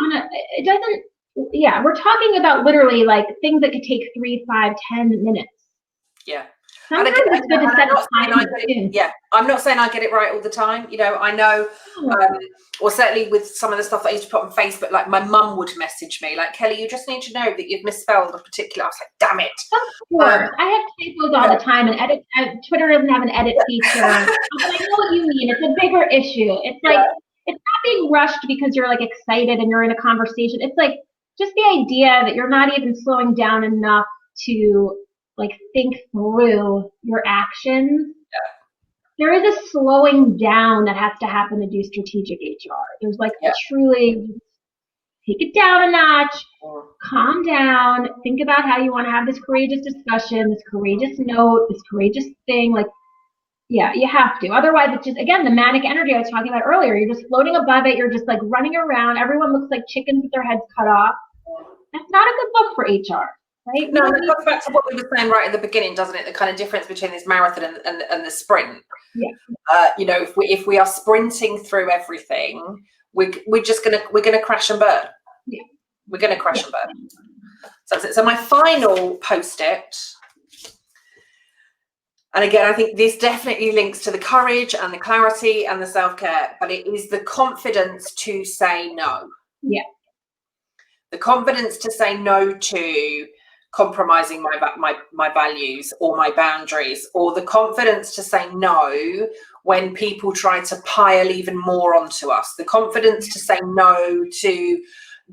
it doesn't, we're talking about literally like things that could take 3, 5, 10 minutes. Yeah. Sometimes it's good to set a time. I'm not saying I get it right all the time. You know, I know, or certainly with some of the stuff that I used to put on Facebook, like my mum would message me, like, Kelly, you just need to know that you've misspelled a particular. I was like, damn it. Of course. I have typos all the time, and Twitter doesn't have an edit feature. But I know what you mean. It's a bigger issue. It's like, it's not being rushed because you're like excited and you're in a conversation. It's like just the idea that you're not even slowing down enough to like think through your actions. There is a slowing down that has to happen to do strategic HR. There's like a truly take it down a notch, calm down, think about how you want to have this courageous discussion, this courageous note, this courageous thing. Like, yeah, you have to. Otherwise, it's just, again, the manic energy I was talking about earlier. You're just floating above it. You're just like running around. Everyone looks like chickens with their heads cut off. That's not a good look for HR. Right? No, it comes back to what we were saying right at the beginning, doesn't it? The kind of difference between this marathon and the sprint. Yeah. You know, if we are sprinting through everything, we're gonna crash and burn. Yeah. We're gonna crash and burn. So my final post-it, and again, I think this definitely links to the courage and the clarity and the self-care, but it is the confidence to say no. Yeah. The confidence to say no to compromising my values or my boundaries, or the confidence to say no when people try to pile even more onto us, the confidence to say no to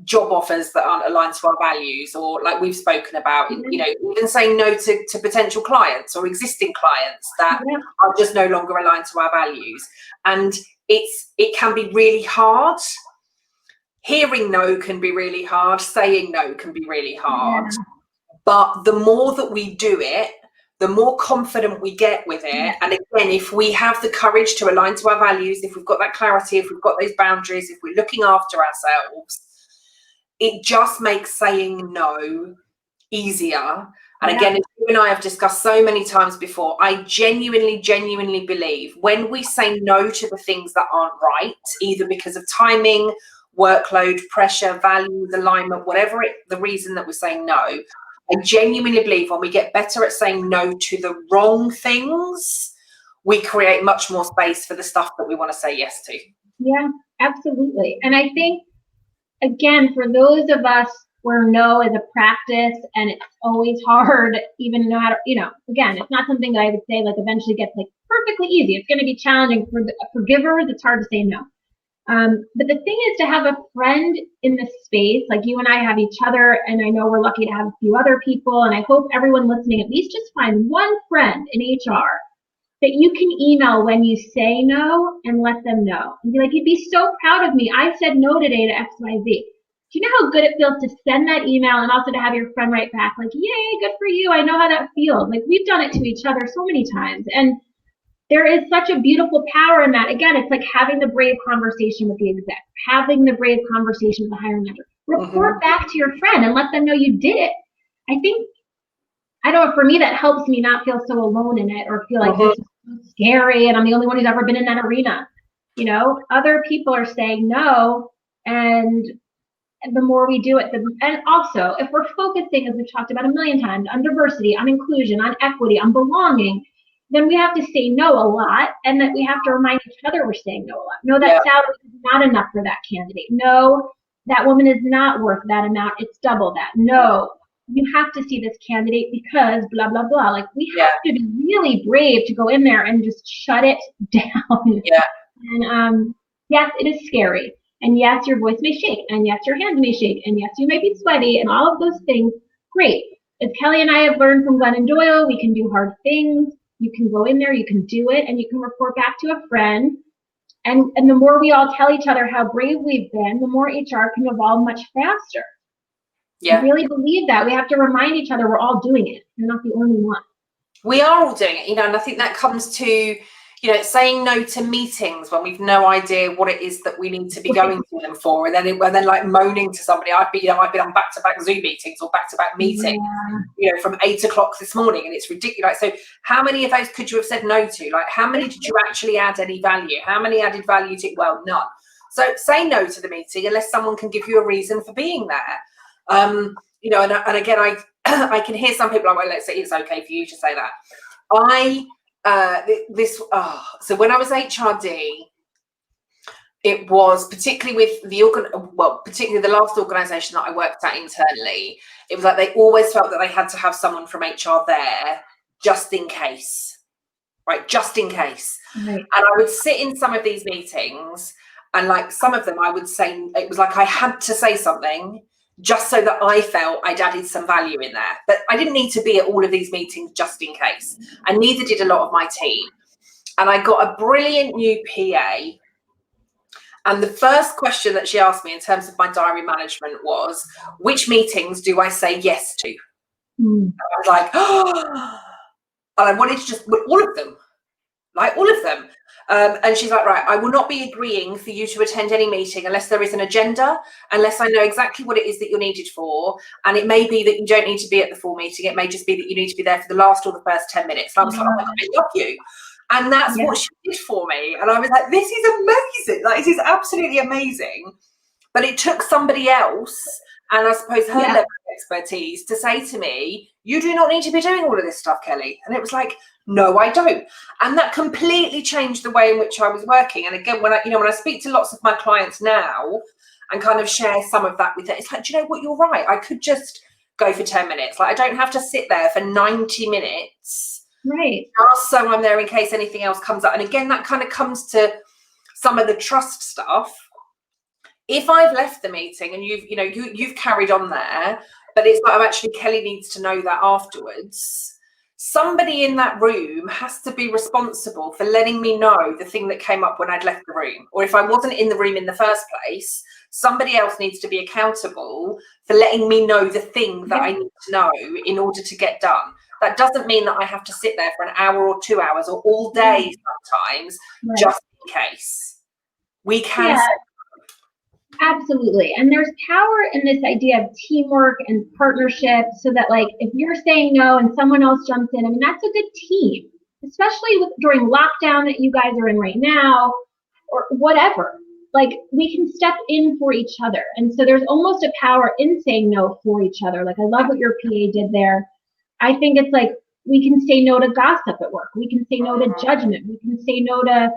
job offers that aren't aligned to our values, or like we've spoken about, you know, even saying no to potential clients or existing clients that are just no longer aligned to our values. And it can be really hard. Hearing no can be really hard, saying no can be really hard. But the more that we do it, the more confident we get with it. And again, if we have the courage to align to our values, if we've got that clarity, if we've got those boundaries, if we're looking after ourselves, it just makes saying no easier. And again, as you and I have discussed so many times before, I genuinely believe when we say no to the things that aren't right, either because of timing, workload, pressure, values, alignment, whatever the reason that we're saying no, I genuinely believe when we get better at saying no to the wrong things, we create much more space for the stuff that we want to say yes to. Yeah, absolutely. And I think, again, for those of us where no is a practice and it's always hard, even no matter, you know, again, it's not something that I would say like eventually gets like perfectly easy. It's going to be challenging for givers. It's hard to say no. But the thing is to have a friend in this space, like you and I have each other, and I know we're lucky to have a few other people, and I hope everyone listening at least just find one friend in HR that you can email when you say no and let them know. And be like, you'd be so proud of me. I said no today to XYZ. Do you know how good it feels to send that email and also to have your friend write back like, yay, good for you. I know how that feels. Like we've done it to each other so many times. And there is such a beautiful power in that. Again, it's like having the brave conversation with the exec, having the brave conversation with the hiring manager. Report back to your friend and let them know you did it. I think, I don't know, for me, that helps me not feel so alone in it or feel like this is so scary and I'm the only one who's ever been in that arena. You know, other people are saying no, and the more we do it, and also if we're focusing, as we've talked about a million times, on diversity, on inclusion, on equity, on belonging, then we have to say no a lot, and that we have to remind each other we're saying no a lot. No, that salary is not enough for that candidate. No, that woman is not worth that amount. It's double that. No, you have to see this candidate because blah, blah, blah. Like, we Yeah. have to be really brave to go in there and just shut it down. Yeah. And yes, it is scary. And yes, your voice may shake. And yes, your hands may shake. And yes, you may be sweaty and all of those things. Great. As Kelly and I have learned from Glennon Doyle, we can do hard things. You can go in there, you can do it, and you can report back to a friend. And the more we all tell each other how brave we've been, the more HR can evolve much faster. Yeah. I really believe that. We have to remind each other we're all doing it. You're not the only one. We are all doing it, you know, and I think that comes to, you know, saying no to meetings when we've no idea what it is that we need to be going to them for, and then like moaning to somebody. I've been on back-to-back Zoom meetings or back-to-back meetings, you know, from 8 o'clock this morning, and it's ridiculous. So how many of those could you have said no to? Like, how many did you actually add any value? How many added value to? Well, none. So say no to the meeting unless someone can give you a reason for being there. You know, and again, I can hear some people like, well, let's say it's okay for you to say that. So when I was HRD, it was particularly with particularly the last organisation that I worked at internally, it was like they always felt that they had to have someone from HR there just in case, right? Just in case. Right. And I would sit in some of these meetings, and like some of them I would say, it was like I had to say something just so that I felt I'd added some value in there. But I didn't need to be at all of these meetings just in case. And neither did a lot of my team. And I got a brilliant new PA. And the first question that she asked me in terms of my diary management was, which meetings do I say yes to? And I was like, oh, and I wanted to just all of them. Like all of them. And she's like, right, I will not be agreeing for you to attend any meeting unless there is an agenda, unless I know exactly what it is that you're needed for. And it may be that you don't need to be at the full meeting. It may just be that you need to be there for the last or the first 10 minutes. And I was like, oh my God, I love you. And that's what she did for me. And I was like, this is amazing. Like, this is absolutely amazing. But it took somebody else, and I suppose her level of expertise, to say to me, you do not need to be doing all of this stuff, Kelly. And it was like, no, I don't. And that completely changed the way in which I was working. And again, when I speak to lots of my clients now and kind of share some of that with it, it's like, do you know what, you're right. I could just go for 10 minutes. Like, I don't have to sit there for 90 minutes. Right. Just so I'm there in case anything else comes up. And again, that kind of comes to some of the trust stuff. If I've left the meeting and you've carried on there, but it's like, actually, Kelly needs to know that afterwards, somebody in that room has to be responsible for letting me know the thing that came up when I'd left the room. Or if I wasn't in the room in the first place, somebody else needs to be accountable for letting me know the thing that I need to know in order to get done. That doesn't mean that I have to sit there for an hour or 2 hours or all day sometimes, just in case. We can say absolutely. And there's power in this idea of teamwork and partnership, so that, like, if you're saying no and someone else jumps in, I mean, that's a good team, especially during lockdown that you guys are in right now, or whatever. Like, we can step in for each other. And so there's almost a power in saying no for each other. Like, I love what your PA did there. I think it's like, we can say no to gossip at work. We can say no to judgment. We can say no to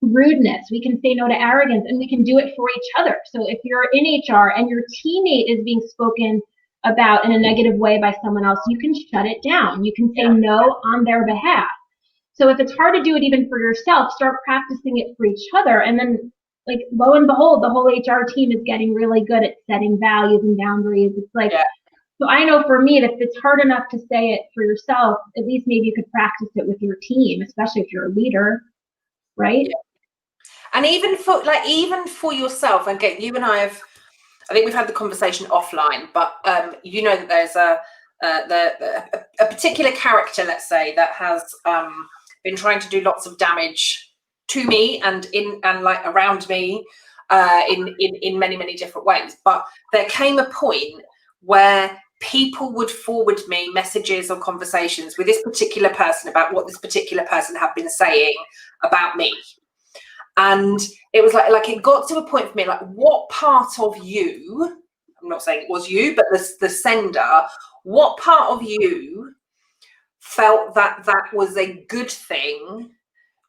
rudeness. We can say no to arrogance, and we can do it for each other. So if you're in HR and your teammate is being spoken about in a negative way by someone else, you can shut it down. You can say no on their behalf. So if it's hard to do it even for yourself, start practicing it for each other. And then, like, lo and behold, the whole HR team is getting really good at setting values and boundaries. It's like, so I know for me that if it's hard enough to say it for yourself, at least maybe you could practice it with your team, especially if you're a leader, right? And even for yourself, and again, you and I think we've had the conversation offline, but you know that there's a particular character, let's say, that has been trying to do lots of damage to me and like around me in many, many different ways. But there came a point where people would forward me messages or conversations with this particular person about what this particular person had been saying about me. And it was like it got to a point for me, like, what part of you, I'm not saying it was you, but the sender, what part of you felt that was a good thing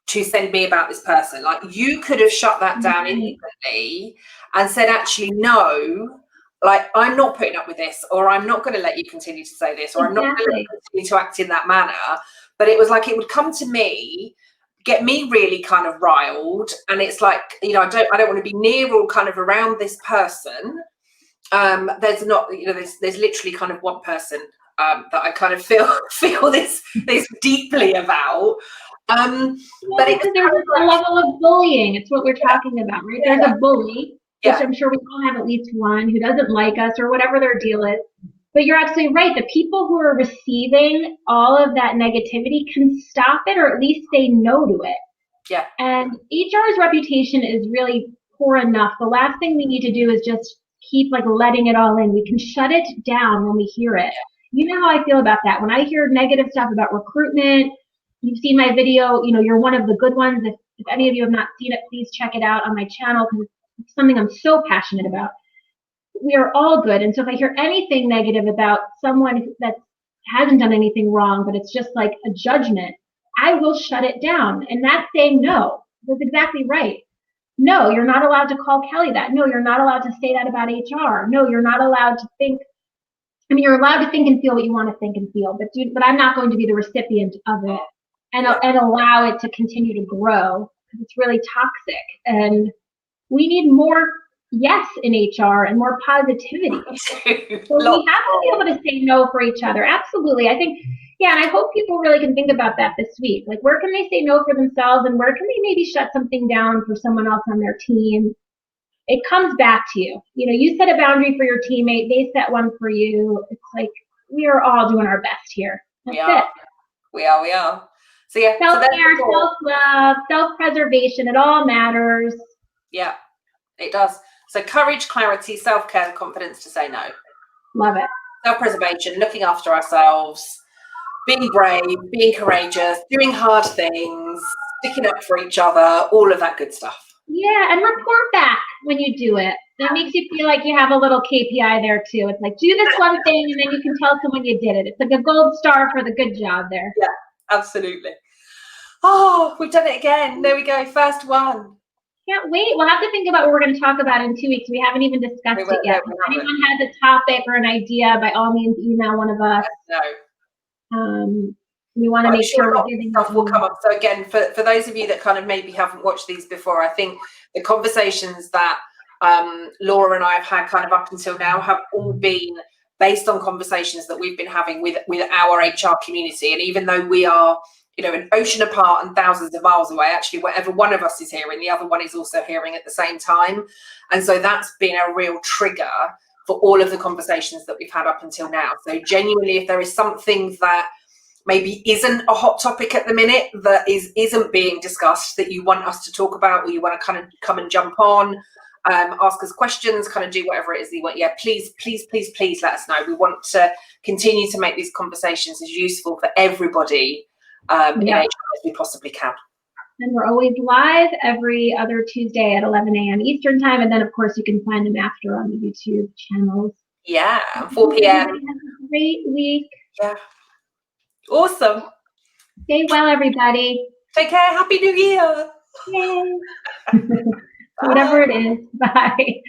to send me about this person? Like, you could have shut that down instantly and said, actually, no, like, I'm not putting up with this, or I'm not going to let you continue to say this, or I'm not going to let you continue to act in that manner. But it was like, it would come to me, get me really kind of riled, and it's like, you know, I don't want to be near or kind of around this person. There's not, you know, there's literally kind of one person that I kind of feel this deeply about. But because there's a level of bullying. It's what we're talking about, right? There's a bully, which I'm sure we all have at least one, who doesn't like us or whatever their deal is. But you're absolutely right. The people who are receiving all of that negativity can stop it, or at least say no to it. Yeah. And HR's reputation is really poor enough. The last thing we need to do is just keep like letting it all in. We can shut it down when we hear it. You know how I feel about that. When I hear negative stuff about recruitment, you've seen my video, you know, you're one of the good ones. If any of you have not seen it, please check it out on my channel, because it's something I'm so passionate about. We are all good. And so if I hear anything negative about someone that hasn't done anything wrong, but it's just like a judgment, I will shut it down. And that's saying no. That's exactly right. No, you're not allowed to call Kelly that. No, you're not allowed to say that about HR. No, you're not allowed to think. I mean, you're allowed to think and feel what you want to think and feel, but I'm not going to be the recipient of it and allow it to continue to grow, because it's really toxic. And we need more yes in HR and more positivity. So we have to be able to say no for each other. Absolutely. I think, and I hope people really can think about that this week. Like, where can they say no for themselves, and where can they maybe shut something down for someone else on their team? It comes back to you. You know, you set a boundary for your teammate, they set one for you. It's like, we are all doing our best here. That's it. We are. So yeah. Self-care, self-love, self-preservation, it all matters. Yeah, it does. So courage, clarity, self-care, confidence to say no. Love it. Self-preservation, looking after ourselves, being brave, being courageous, doing hard things, sticking up for each other, all of that good stuff. Yeah, and report back when you do it. That makes you feel like you have a little KPI there too. It's like, do this one thing, and then you can tell someone you did it. It's like a gold star for the good job there. Yeah, absolutely. Oh, we've done it again. There we go. First one. Can't wait. We'll have to think about what we're going to talk about in 2 weeks. We haven't even discussed it yet. If anyone has a topic or an idea, by all means, email one of us. We want to make sure stuff will come up. So again, for those of you that kind of maybe haven't watched these before, I think the conversations that Laura and I have had kind of up until now have all been based on conversations that we've been having with our HR community. And even though we are, you know, an ocean apart and thousands of miles away, actually whatever one of us is hearing, the other one is also hearing at the same time. And so that's been a real trigger for all of the conversations that we've had up until now. So genuinely, if there is something that maybe isn't a hot topic at the minute, that isn't being discussed, that you want us to talk about, or you want to kind of come and jump on, ask us questions, kind of do whatever it is that you want, please let us know. We want to continue to make these conversations as useful for everybody in HR as we possibly can. And we're always live every other Tuesday at 11 a.m. Eastern time. And then, of course, you can find them after on the YouTube channels. Yeah, 4 p.m. Have a great week. Yeah. Awesome. Stay well, everybody. Take care. Happy New Year. Yay. Whatever it is. Bye.